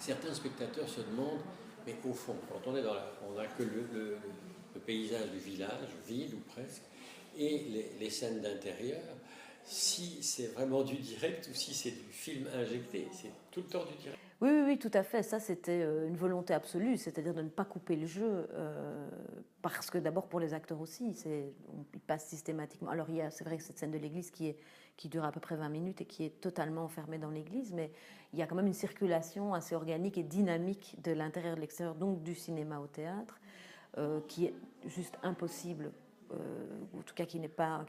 certains spectateurs se demandent, mais au fond, quand on n'a que le paysage du village, ville ou presque, et les scènes d'intérieur, si c'est vraiment du direct ou si c'est du film injecté. C'est tout le temps du direct. Oui, oui, oui, tout à fait. Ça, c'était une volonté absolue, c'est-à-dire de ne pas couper le jeu, parce que d'abord pour les acteurs aussi, ils passent systématiquement. Alors c'est vrai que cette scène de l'église qui dure à peu près 20 minutes et qui est totalement enfermée dans l'église, mais il y a quand même une circulation assez organique et dynamique de l'intérieur de l'extérieur, donc du cinéma au théâtre, qui est juste impossible, ou en tout cas qui ne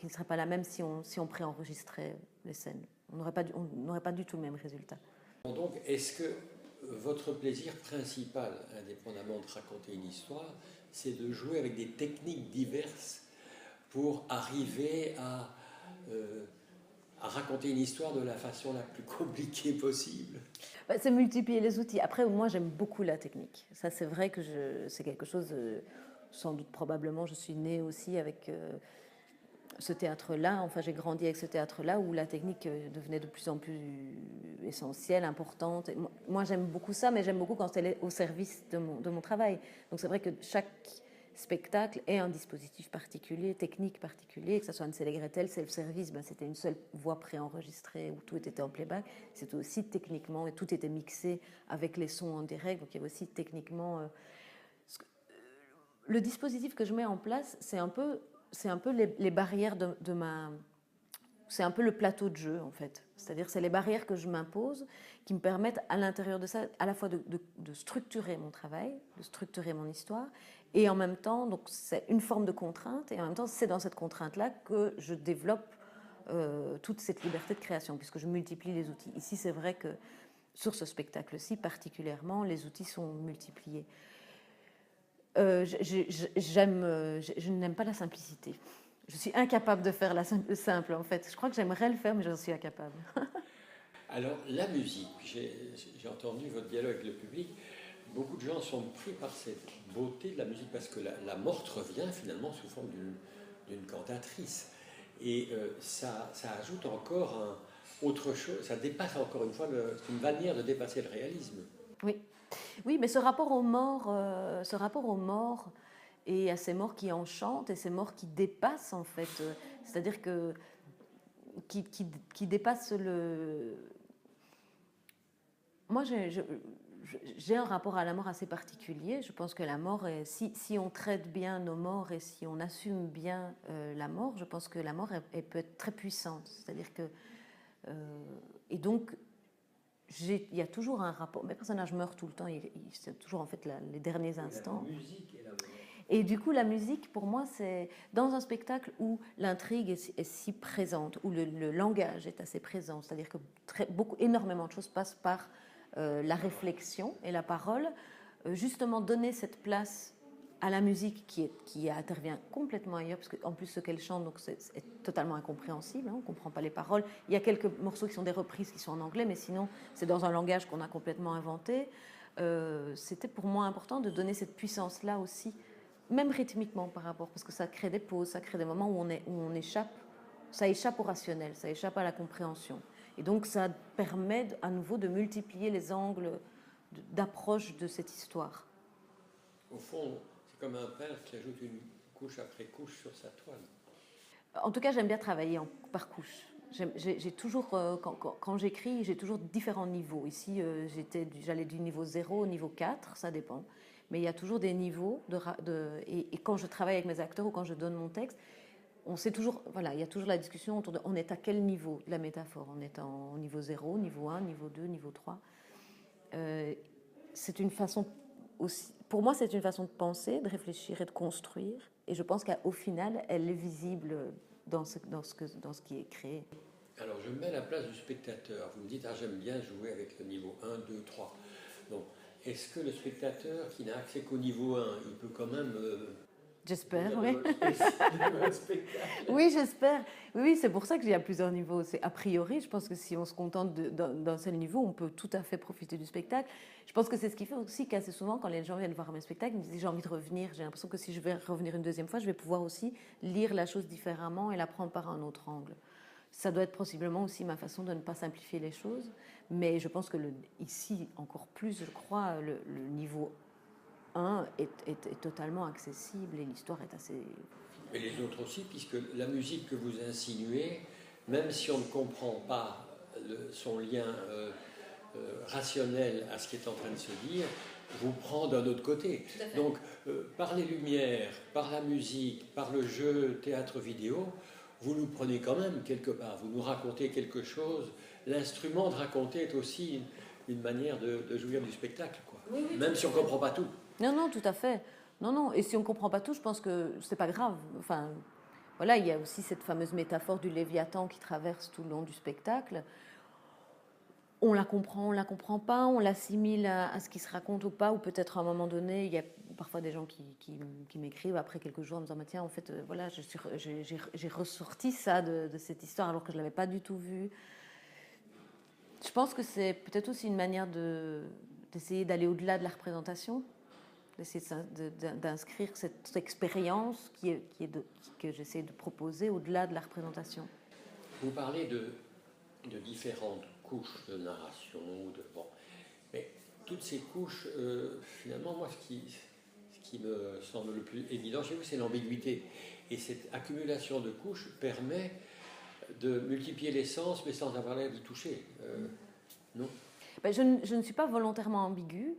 serait pas la même si on préenregistrait les scènes. On n'aurait pas du tout le même résultat. Donc, est-ce que votre plaisir principal, indépendamment de raconter une histoire, c'est de jouer avec des techniques diverses pour arriver à raconter une histoire de la façon la plus compliquée possible? C'est multiplier les outils. Après, moi, j'aime beaucoup la technique. Ça, c'est vrai que c'est quelque chose, sans doute, probablement, je suis née aussi avec ce théâtre-là. Enfin, j'ai grandi avec ce théâtre-là où la technique devenait de plus en plus essentielle, importante. Moi, j'aime beaucoup ça, mais j'aime beaucoup quand elle est au service de mon travail. Donc, c'est vrai que chaque spectacle est un dispositif particulier, technique particulier, que ce soit une Célé-Gretel, self-service, c'était une seule voix préenregistrée où tout était en playback. C'était aussi techniquement, et tout était mixé avec les sons en direct, donc il y avait aussi techniquement... le dispositif que je mets en place, c'est un peu les barrières de ma... C'est un peu le plateau de jeu, en fait. C'est-à-dire, c'est les barrières que je m'impose qui me permettent, à l'intérieur de ça, à la fois de structurer mon travail, de structurer mon histoire, et en même temps, donc c'est une forme de contrainte, et en même temps, c'est dans cette contrainte-là que je développe toute cette liberté de création, puisque je multiplie les outils. Ici, c'est vrai que sur ce spectacle-ci, particulièrement, les outils sont multipliés. Je n'aime pas la simplicité. Je suis incapable de faire le simple, en fait. Je crois que j'aimerais le faire, mais j'en suis incapable. Alors, la musique, j'ai entendu votre dialogue avec le public. Beaucoup de gens sont pris par cette beauté de la musique parce que la morte revient finalement sous forme d'une cantatrice. Et ça ajoute encore autre chose, ça dépasse encore une fois, c'est une manière de dépasser le réalisme. Oui, oui, mais ce rapport aux morts et à ces morts qui enchantent et ces morts qui dépassent en fait, c'est-à-dire que qui dépassent le. Moi, j'ai un rapport à la mort assez particulier. Je pense que la mort, si on traite bien nos morts et si on assume bien la mort, je pense que la mort elle peut être très puissante. C'est-à-dire que et donc il y a toujours un rapport. Mes personnages meurent tout le temps. C'est toujours en fait les derniers instants. La musique et la mort. Et du coup, la musique, pour moi, c'est dans un spectacle où l'intrigue est si présente, où le langage est assez présent, c'est-à-dire que énormément de choses passent par la réflexion et la parole, justement donner cette place à la musique qui intervient complètement ailleurs, parce qu'en plus ce qu'elle chante, donc c'est totalement incompréhensible, hein, on ne comprend pas les paroles. Il y a quelques morceaux qui sont des reprises qui sont en anglais, mais sinon c'est dans un langage qu'on a complètement inventé. C'était pour moi important de donner cette puissance-là aussi, même rythmiquement par rapport, parce que ça crée des pauses, ça crée des moments où on échappe, ça échappe au rationnel, ça échappe à la compréhension. Et donc ça permet à nouveau de multiplier les angles d'approche de cette histoire. Au fond, c'est comme un peintre qui ajoute une couche après couche sur sa toile. En tout cas, j'aime bien travailler par couche. J'ai toujours, quand j'écris, j'ai toujours différents niveaux. Ici, j'allais du niveau 0 au niveau 4, ça dépend. Mais il y a toujours des niveaux. Et quand je travaille avec mes acteurs ou quand je donne mon texte, on sait toujours, voilà, il y a toujours la discussion autour de on est à quel niveau de la métaphore. On est au niveau 0, niveau 1, niveau 2, niveau 3. C'est une façon aussi, pour moi, c'est une façon de penser, de réfléchir et de construire. Et je pense qu'au final, elle est visible dans ce qui est créé. Alors, je me mets à la place du spectateur. Vous me dites, j'aime bien jouer avec le niveau 1, 2, 3. Donc, est-ce que le spectateur qui n'a accès qu'au niveau 1, il peut quand même... J'espère, oui. Oui, j'espère. Oui, c'est pour ça qu'il y a plusieurs niveaux. C'est a priori, je pense que si on se contente d'un seul niveau, on peut tout à fait profiter du spectacle. Je pense que c'est ce qui fait aussi qu'assez souvent, quand les gens viennent voir mes spectacles, ils me disent j'ai envie de revenir. J'ai l'impression que si je vais revenir une deuxième fois, je vais pouvoir aussi lire la chose différemment et la prendre par un autre angle. Ça doit être possiblement aussi ma façon de ne pas simplifier les choses, mais je pense que ici, encore plus, je crois, le niveau 1 est totalement accessible et l'histoire est assez... Et les autres aussi, puisque la musique que vous insinuez, même si on ne comprend pas son lien rationnel à ce qui est en train de se dire, vous prend d'un autre côté. Donc, par les lumières, par la musique, par le jeu, théâtre, vidéo, vous nous prenez quand même quelque part, vous nous racontez quelque chose. L'instrument de raconter est aussi une manière de jouir du spectacle, quoi. Oui, oui, même si on ne comprend pas tout. Non, non, tout à fait. Non, non. Et si on ne comprend pas tout, je pense que c'est pas grave. Enfin, voilà, il y a aussi cette fameuse métaphore du Léviathan qui traverse tout le long du spectacle. On la comprend pas, on l'assimile à ce qui se raconte ou pas, ou peut-être à un moment donné, il y a parfois des gens qui m'écrivent après quelques jours en me disant tiens, en fait, voilà, j'ai ressorti ça de cette histoire alors que je ne l'avais pas du tout vue. Je pense que c'est peut-être aussi une manière d'essayer d'aller au-delà de la représentation, d'essayer d'inscrire cette expérience que j'essaie de proposer au-delà de la représentation. Vous parlez de différentes couches de narration, bon. Mais toutes ces couches, finalement, moi, ce qui me semble le plus évident chez vous, c'est l'ambiguïté. Et cette accumulation de couches permet de multiplier les sens, mais sans avoir l'air d'y toucher. Non ? Ben, je ne suis pas volontairement ambiguë,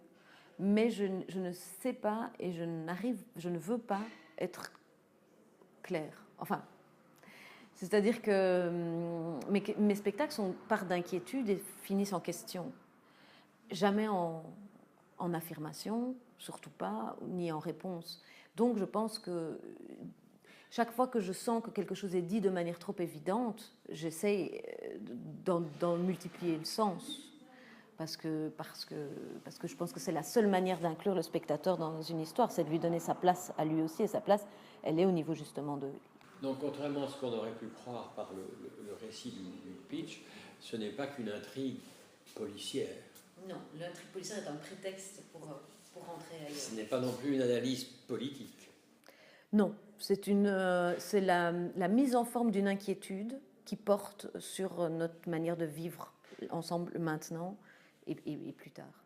mais je ne sais pas et je ne veux pas être claire. Enfin, c'est-à-dire que mes spectacles partent d'inquiétude et finissent en question. Jamais en affirmation, surtout pas, ni en réponse. Donc je pense que chaque fois que je sens que quelque chose est dit de manière trop évidente, j'essaie d'en multiplier le sens. Parce que je pense que c'est la seule manière d'inclure le spectateur dans une histoire, c'est de lui donner sa place à lui aussi, et sa place, elle est au niveau justement de... Donc, contrairement à ce qu'on aurait pu croire par le récit du pitch, ce n'est pas qu'une intrigue policière. Non, l'intrigue policière est un prétexte pour rentrer ailleurs. Ce n'est pas non plus une analyse politique. Non, c'est la mise en forme d'une inquiétude qui porte sur notre manière de vivre ensemble maintenant et plus tard.